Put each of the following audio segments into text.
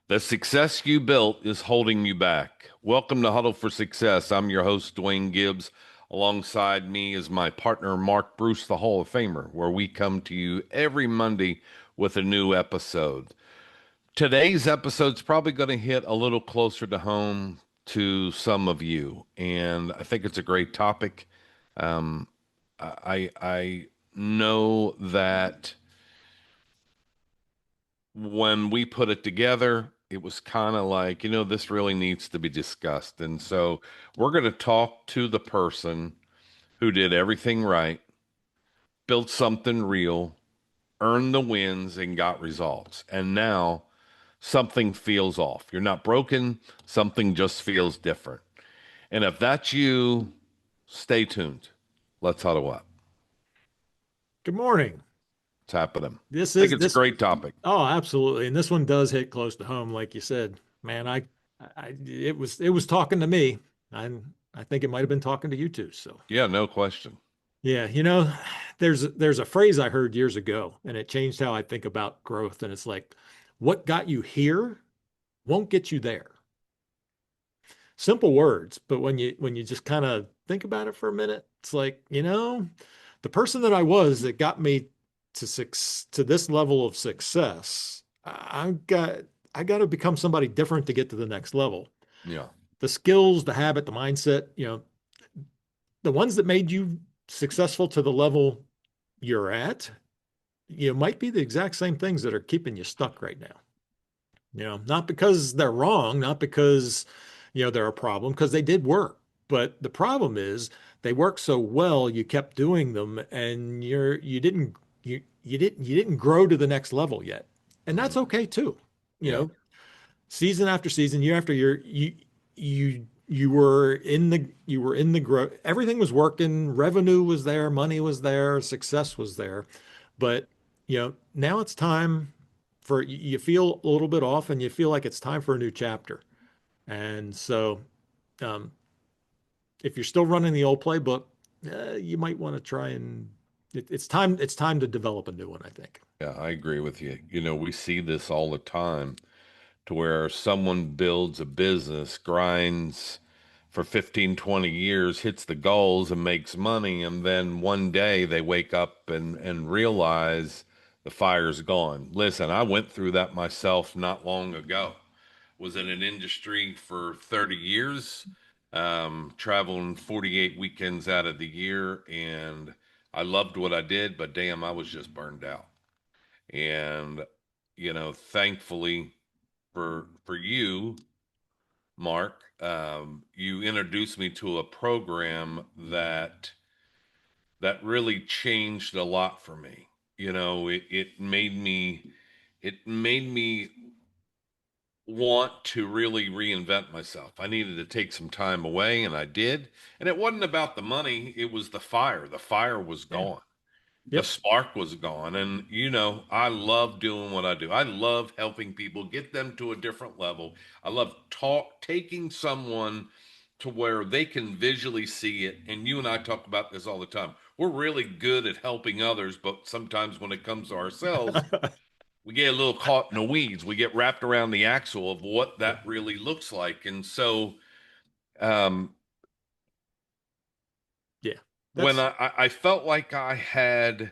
The success you built is holding you back. Welcome to Huddle for Success. I'm your host, Duane Gibbs. Alongside me is my partner, Mark Bruce, the Hall of Famer, where we come to you every Monday with a new episode. Today's episode's probably going to hit a little closer to home to some of you, and I think it's a great topic. Um, I know that when we put it together, it was kind of like, this really needs to be discussed. And so we're going to talk to the person who did everything right, built something real, earned the wins, and got results. And now something feels off. You're not broken, something just feels different. And if that's you, stay tuned. Let's huddle up. Good morning. It's happening. This I think is it's a this. great topic. Oh, absolutely. And this one does hit close to home, like you said. Man, it was talking to me. I think it might have been talking to you too. So Yeah, no question. yeah, there's a phrase I heard years ago, and it changed how I think about growth. And it's like, what got you here won't get you there. Simple words, but when you just kind of think about it for a minute, it's like, the person that I was that got me to this level of success, I got to become somebody different to get to the next level. Yeah. The skills, the habit, the mindset, the ones that made you successful to the level you're at, might be the exact same things that are keeping you stuck right now. Not because they're wrong, not because, they're a problem, because they did work. But the problem is they worked so well, you kept doing them and you didn't grow to the next level yet. And that's Mhm. okay too. You Yeah. know, season after season, year after year, you were in the growth. Everything was working, revenue was there, money was there, success was there. But now it's time for you feel a little bit off and you feel like it's time for a new chapter. And so um, if you're still running the old playbook, you might want to try and it's time to develop a new one, I think. Yeah, I agree with you. We see this all the time to where someone builds a business, grinds for 15, 20 years, hits the goals and makes money, and then one day they wake up and realize the fire's gone. Listen, I went through that myself not long ago. Was in an industry for 30 years, traveling 48 weekends out of the year, and I loved what I did, but damn, I was just burned out. And thankfully for you, Mark, you introduced me to a program that really changed a lot for me. It made me want to really reinvent myself. I needed to take some time away, and I did. And it wasn't about the money, it was the fire. The fire was Yeah. gone. The Yep. spark was gone. And, I love doing what I do. I love helping people get them to a different level. I love taking someone to where they can visually see it. And you and I talk about this all the time. We're really good at helping others, but sometimes when it comes to ourselves, we get a little caught in the weeds. We get wrapped around the axle of what Yeah. that really looks like. And so, um, Yeah. when That's I felt like I had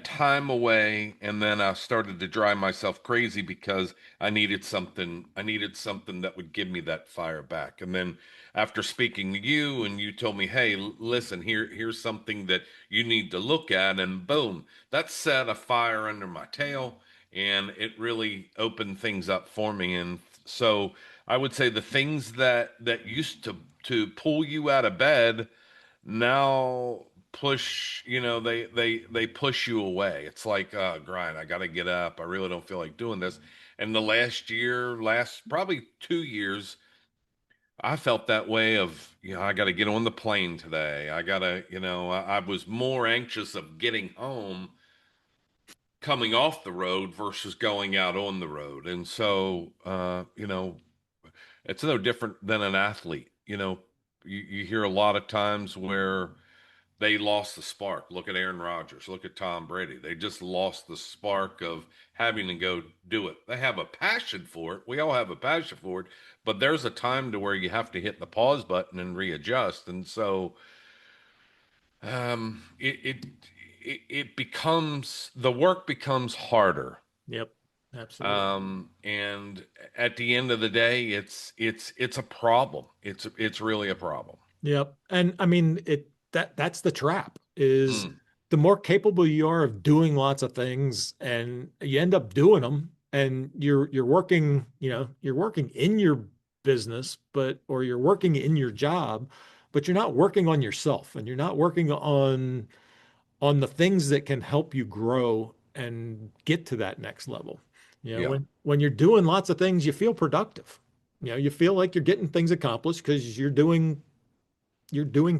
time away, and then I started to drive myself crazy because I needed something. I needed something that would give me that fire back. And then after speaking to you, and you told me, "Hey, listen, here's something that you need to look at," and boom, that set a fire under my tail, and it really opened things up for me. And so I would say the things that used to pull you out of bed now push, they push you away. It's like, grind, I got to get up, I really don't feel like doing this. And the last probably 2 years, I felt that way of, I got to get on the plane today, I gotta, I was more anxious of getting home, coming off the road versus going out on the road. And so, it's no different than an athlete. You hear a lot of times where they lost the spark. Look at Aaron Rodgers. Look at Tom Brady. They just lost the spark of having to go do it. They have a passion for it. We all have a passion for it, but there's a time to where you have to hit the pause button and readjust. And so um, it, it it becomes the work becomes harder. Yep, absolutely. And at the end of the day, it's a problem. It's really a problem. Yep. And I mean that's the trap is Mm, the more capable you are of doing lots of things and you end up doing them and you're working, you're working in your business, but or you're working in your job, but you're not working on yourself and you're not working on the things that can help you grow and get to that next level. yeah. When you're doing lots of things, you feel productive. You feel like you're getting things accomplished because you're doing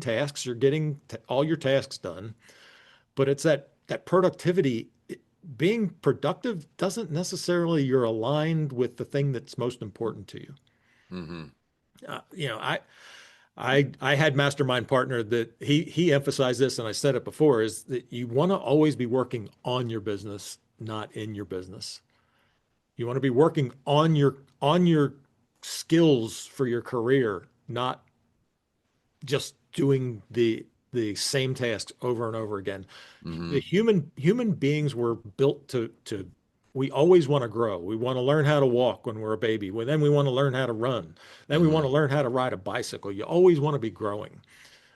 tasks, you're getting all your tasks done, but it's that productivity. Being productive doesn't necessarily you're aligned with the thing that's most important to you. Hmm. Uh, you know, I I had mastermind partner that he emphasized this, and I said it before, is that you want to always be working on your business, not in your business. You want to be working on your skills for your career, not just doing the same tasks over and over again. The Hmm. human beings were built to we always want to grow. We want to learn how to walk when we're a baby. Well, then we want to learn how to run. Then we want to Hmm. learn how to ride a bicycle. You always want to be growing.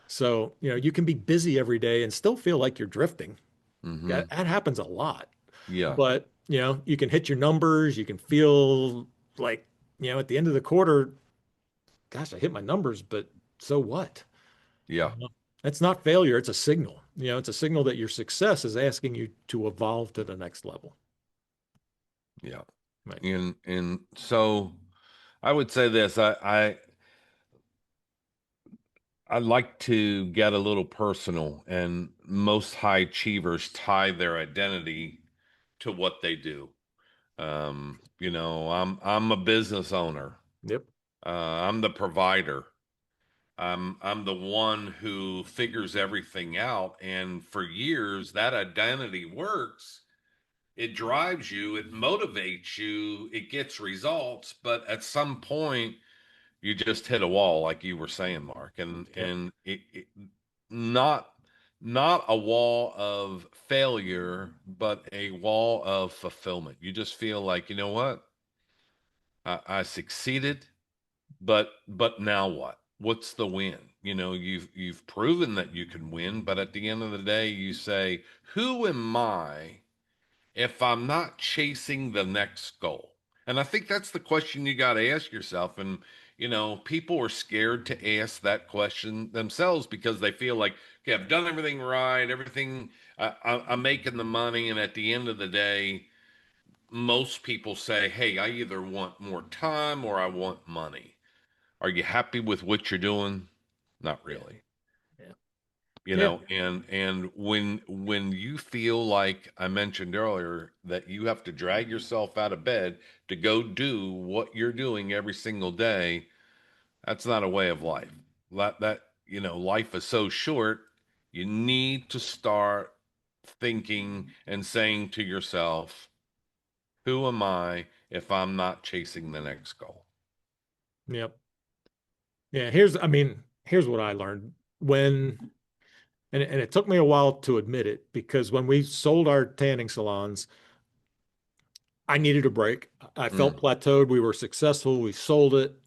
So, you can be busy every day and still feel like you're drifting. Hmm. That happens a lot. Yeah. But, you can hit your numbers. You can feel like, at the end of the quarter, gosh, I hit my numbers, but so what? Yeah. You know, That's not failure. It's a signal. It's a signal that your success is asking you to evolve to the next level. Yeah. Right. And so I would say this. I like to get a little personal, and most high achievers tie their identity to what they do. I'm a business owner. Yep. I'm the provider. I'm the one who figures everything out. And for years, that identity works. It drives you, it motivates you, it gets results. But at some point, you just hit a wall, like you were saying, Mark, and Yep. not not a wall of failure, but a wall of fulfillment. You just feel like, you know what? I succeeded. But now what? What's the win? You've proven that you can win, but at the end of the day, you say, "Who am I if I'm not chasing the next goal?" And I think that's the question you got to ask yourself. And people are scared to ask that question themselves because they feel like, "Okay, I've done everything right, everything. I'm making the money," and at the end of the day, most people say, "Hey, I either want more time or I want money." Are you happy with what you're doing? Not Yeah. really. Yeah. You Yeah. know, and when you feel like I mentioned earlier that you have to drag yourself out of bed to go do what you're doing every single day, that's not a way of life. Life is so short. You need to start thinking and saying to yourself, "Who am I if I'm not chasing the next goal?" Yep. Yeah. Here's what I learned and it took me a while to admit it because when we sold our tanning salons, I needed a break. I felt Mm, plateaued. We were successful. We sold it,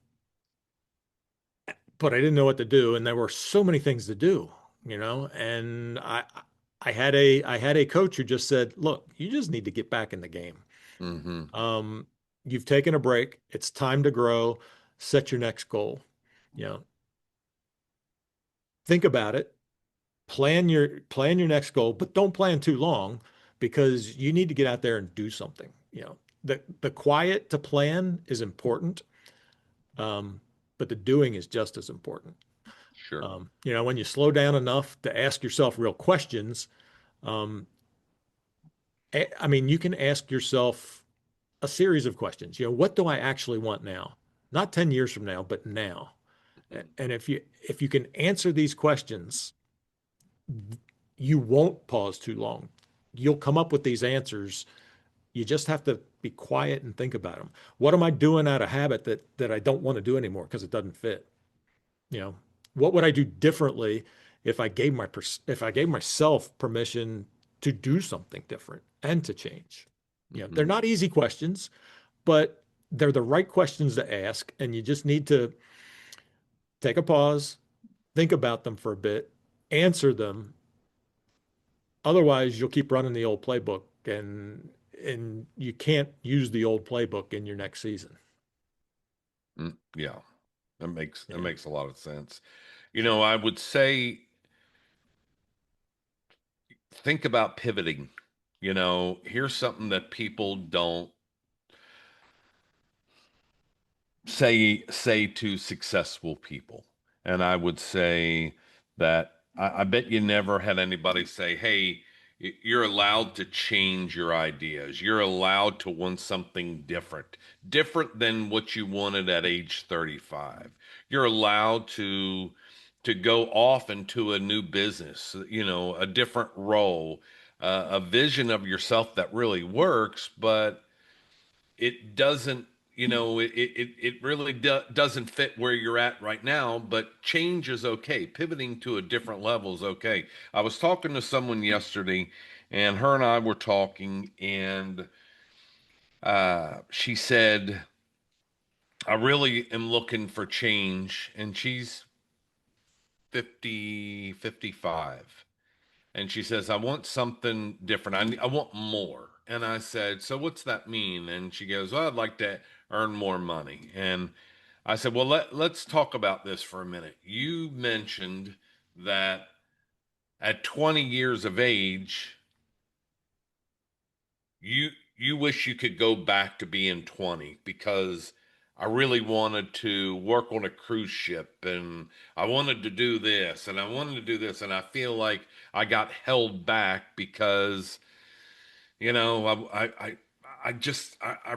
but I didn't know what to do. And there were so many things to do, and I had a coach who just said, look, you just need to get back in the game. mm-hmm, Um, you've taken a break. It's time to grow. Set your next goal. You know, think about it. Plan your next goal, but don't plan too long because you need to get out there and do something. The quiet to plan is important, um, but the doing is just as important. sure. When you slow down enough to ask yourself real questions, um, you can ask yourself a series of questions. What do I actually want now? Not 10 years from now, but now. Mhm. And if you can answer these questions, you won't pause too long. You'll come up with these answers. You just have to be quiet and think about them. What am I doing out of habit that I don't want to do anymore because it doesn't fit? You know, what would I do differently if I gave myself permission to do something different and to change? You know, they're Hmm. not easy questions, but they're the right questions to ask, and you just need to take a pause, think about them for a bit, answer them. Otherwise, you'll keep running the old playbook, and you can't use the old playbook in your next season. Yeah, that Yeah. makes a lot of sense. I would say think about pivoting. Here's something that people don't say to successful people. And I would say that I bet you never had anybody say, "Hey, you're allowed to change your ideas. You're allowed to want something different, different than what you wanted at age 35. You're allowed to go off into a new business, a different role, a vision of yourself that really works, but it doesn't it really doesn't fit where you're at right now, but change is okay. Pivoting to a different level is okay. I was talking to someone yesterday, and her and I were talking, and she said, I really am looking for change, and she's 55. And she says, I want something different. I want more. And I said, so what's that mean? And she goes, well, I'd like to earn more money. And I said, well, let's talk about this for a minute. You mentioned that at 20 years of age, you you wish you could go back to being 20 because I really wanted to work on a cruise ship, and I wanted to do this and I wanted to do this, and I feel like I got held back because I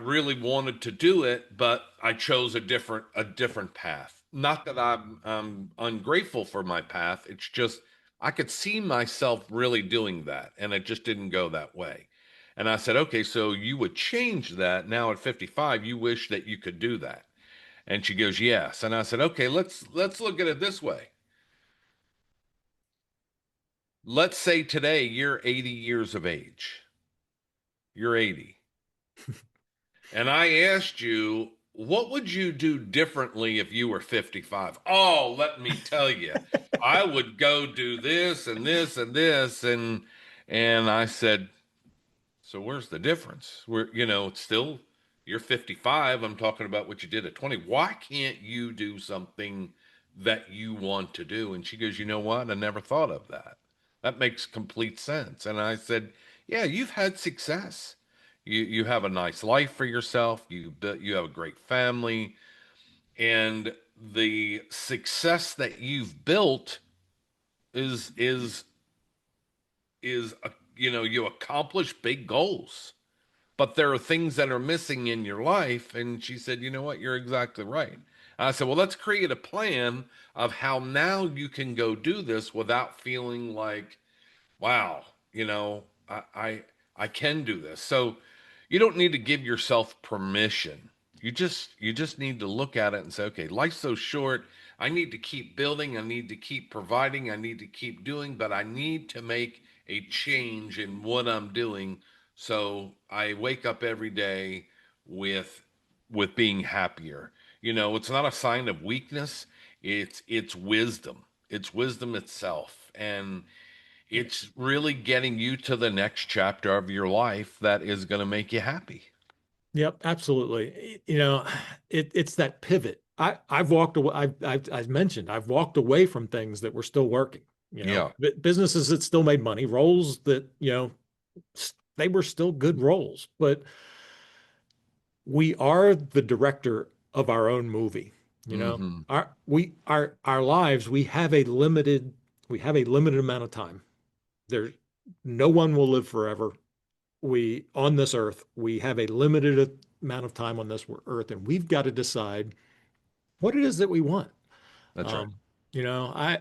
really wanted to do it, but I chose a different path. Not that I'm ungrateful for my path. It's just I could see myself really doing that, and it just didn't go that way. And I said, okay, so you would change that now at 55. You wish that you could do that. And she goes, yes. And I said, okay, let's look at it this way. Let's say today you're 80 years of age. You're 80. And I asked you, what would you do differently if you were 55? Oh, let me tell you, I would go do this and this and this. And I said, so where's the difference? It's still you're 55. I'm talking about what you did at 20. Why can't you do something that you want to do? And she goes, you know what? I never thought of that. That makes complete sense. And I said, yeah, you've had success. You have a nice life for yourself. You have a great family, and the success that you've built is you accomplish big goals, but there are things that are missing in your life. And she said, you know what? You're exactly right. And I said, well, let's create a plan of how now you can go do this without feeling like, wow, I can do this. So you don't need to give yourself permission. You just need to look at it and say, okay, life's so short. I need to keep building. I need to keep providing. I need to keep doing, but I need to make a change in what I'm doing. So I wake up every day with with being happier. It's not a sign of weakness. It's wisdom. It's wisdom itself. And it's really getting you to the next chapter of your life that is going to make you happy. Yep, absolutely. It's that pivot. I've walked away. I've mentioned I've walked away from things that were still working. Yeah, Businesses that still made money, roles that they were still good roles, but we are the director of our own movie. hmm, Our lives, we have a limited amount of time. There No one will live forever. We on this earth, we have a limited amount of time on this earth, and we've got to decide what it is that we want. that's right. Um, you know, I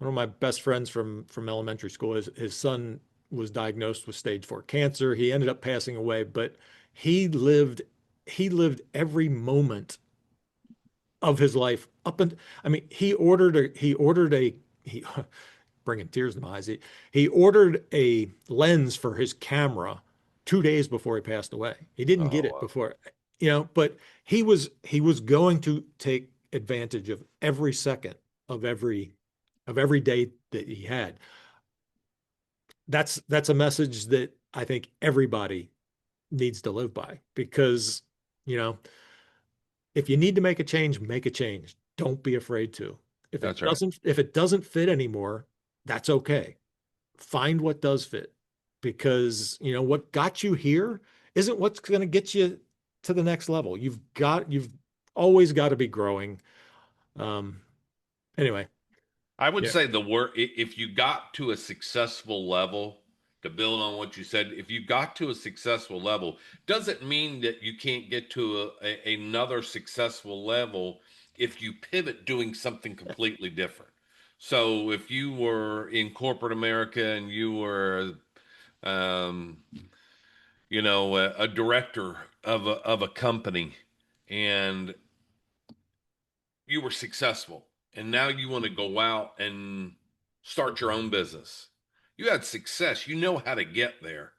one of my best friends from elementary school, his son was diagnosed with stage 4 cancer. He ended up passing away, but he lived he lived every moment of his life up and I mean, he bringing tears to my eyes. He ordered a lens for his camera 2 days before he passed away. He didn't get Oh, it wow. before, but he was going to take advantage of every second of every day that he had. That's a message that I think everybody needs to live by because, you know, if you need to make a change, make a change. Don't be afraid to. That's right. If it doesn't fit anymore, that's okay. Find what does fit because, what got you here isn't what's going to get you to the next level. You've always got to be growing. Um, anyway, I would yeah, say the work, if you got to a successful level, to build on what you said, if you got to a successful level, doesn't mean that you can't get to another successful level if you pivot doing something completely different. So if you were in corporate America and you were, um, a director of a company and you were successful and now you want to go out and start your own business. You had success, you know how to get there.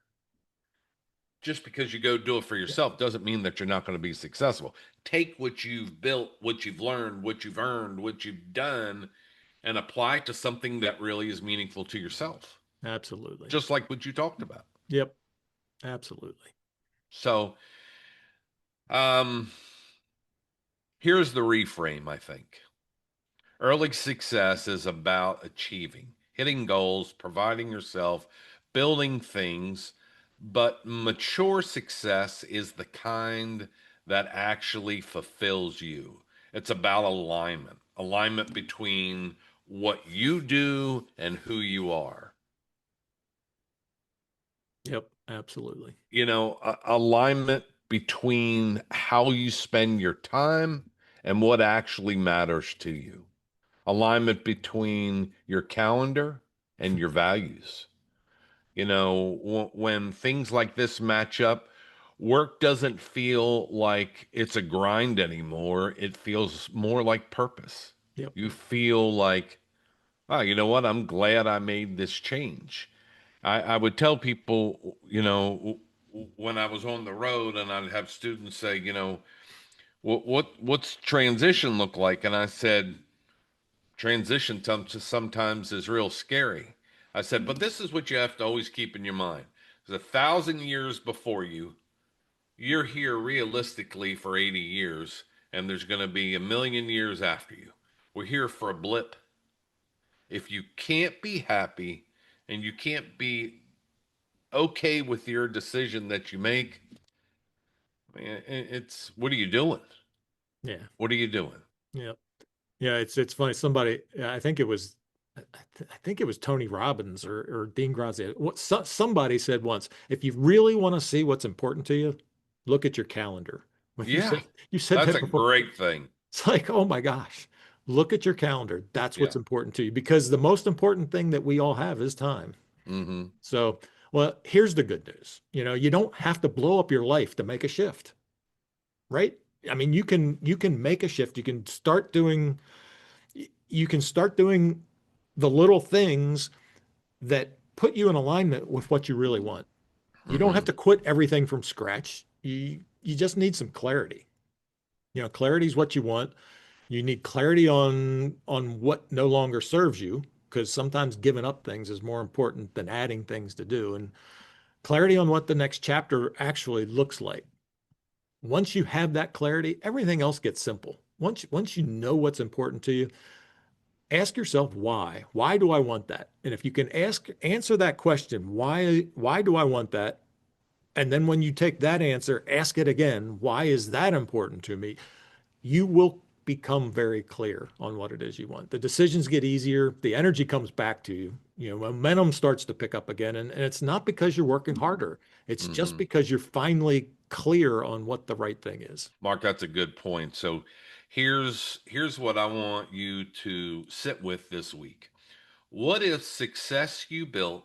Just because you go do it for yeah, yourself doesn't mean that you're not going to be successful. Take what you've built, what you've learned, what you've earned, what you've done, and apply it to something that really is meaningful to yourself, absolutely. just like what you talked about. Yep, absolutely. So, um, here's the reframe, I think. Early success is about achieving, hitting goals, providing yourself, building things, but mature success is the kind that actually fulfills you. It's about alignment, alignment between what you do and who you are. Yep, absolutely. Alignment between how you spend your time and what actually matters to you. Alignment between your calendar and your values. When things like this match up, work doesn't feel like it's a grind anymore. It feels more like purpose. Yep. You feel like, oh, you know what? I'm glad I made this change. I would tell people, when I was on the road and I'd have students say, what's transition look like? And I said, transition sometimes is real scary. I said, but this is what you have to always keep in your mind. There's 1,000 years before you. You're here realistically for 80 years, and there's going to be 1,000,000 years after you. We're here for a blip. If you can't be happy and you can't be okay with your decision that you make, man, it's what are you doing? Yeah. What are you doing? Yeah. Yeah, it's funny. I think it was Tony Robbins or Dean Grazia. Somebody said once, if you really want to see what's important to you, look at your calendar. When Yeah, you said that's that a before, great thing. it's like, oh my gosh, look at your calendar. That's Yeah. what's important to you because the most important thing that we all have is time. Mm-hmm. So, well, here's the good news. You don't have to blow up your life to make a shift, right? I mean, you can make a shift. You can start doing the little things that put you in alignment with what you really want. You don't have Mm-hmm. to quit everything from scratch. You just need some clarity. Clarity is what you want. You need clarity on what no longer serves you, because sometimes giving up things is more important than adding things to do. And clarity on what the next chapter actually looks like. Once you have that clarity, everything else gets simple. Once you know what's important to you, ask yourself why. Why do I want that? And if you can answer that question, why do I want that? And then when you take that answer, ask it again, why is that important to me? You will become very clear on what it is you want. The decisions get easier, the energy comes back to you. Momentum starts to pick up again. And it's not because you're working harder. It's just Mm-hmm. because you're finally clear on what the right thing is. Mark, that's a good point. So here's what I want you to sit with this week. What if success you built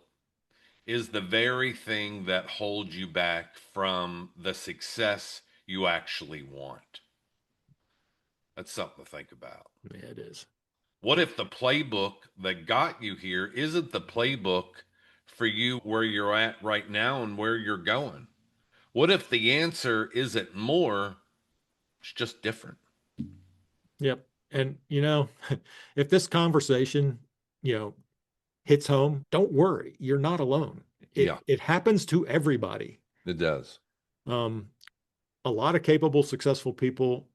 is the very thing that holds you back from the success you actually want? That's something to think about. Yeah, it is. What if the playbook that got you here isn't the playbook for you where you're at right now and where you're going? What if the answer isn't more, it's just different? Yep. And if this conversation, you know, hits home, don't worry, you're not alone. Yeah, It happens to everybody. it does. Um, a lot of capable, successful people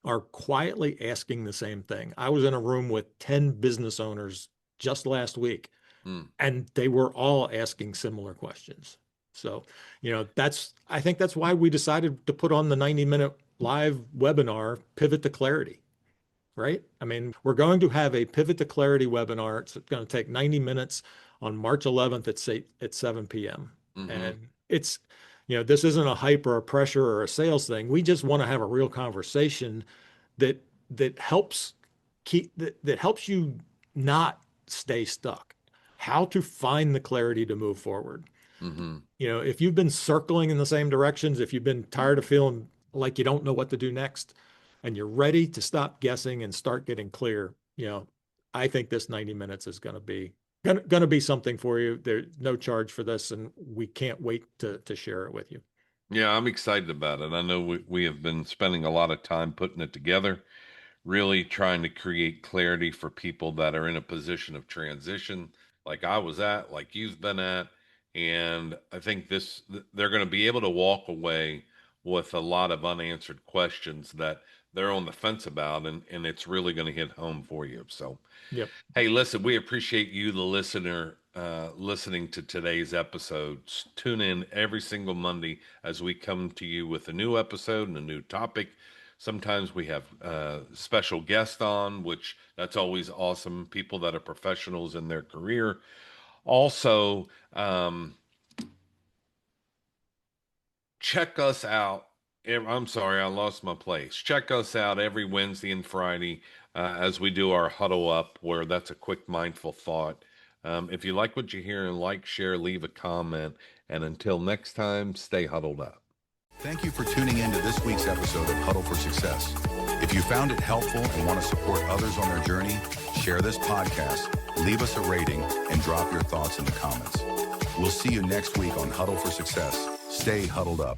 are quietly asking the same thing. I was in a room with 10 business owners just last week, Mm. and they were all asking similar questions. So, I think that's why we decided to put on the 90-minute live webinar, Pivot to Clarity, right? I mean, we're going to have a Pivot to Clarity webinar. It's going to take 90 minutes on March 11th at 7 p.m. Mm-hmm. And this isn't a hype or a pressure or a sales thing. We just want to have a real conversation that helps that helps you not stay stuck. How to find the clarity to move forward. Mm-hmm. If you've been circling in the same directions, if you've been tired of feeling like you don't know what to do next, and you're ready to stop guessing and start getting clear, I think this 90 minutes is going to be something for you. There's no charge for this, and we can't wait to share it with you. Yeah, I'm excited about it. I know we have been spending a lot of time putting it together, really trying to create clarity for people that are in a position of transition, like I was at, like you've been at. And I think they're going to be able to walk away with a lot of unanswered questions that they're on the fence about, and it's really going to hit home for you. So, Yep. hey, listen, we appreciate you, the listener, listening to today's episodes. Tune in every single Monday as we come to you with a new episode and a new topic. Sometimes we have special guests on, which that's always awesome. People that are professionals in their career. Also, check us out. I'm sorry, I lost my place. Check us out every Wednesday and Friday as we do our huddle up, where that's a quick mindful thought. If you like what you hear, like, share, leave a comment. And until next time, stay huddled up. Thank you for tuning in to this week's episode of Huddle for Success. If you found it helpful and want to support others on their journey, share this podcast, leave us a rating, and drop your thoughts in the comments. We'll see you next week on Huddle for Success. Stay huddled up.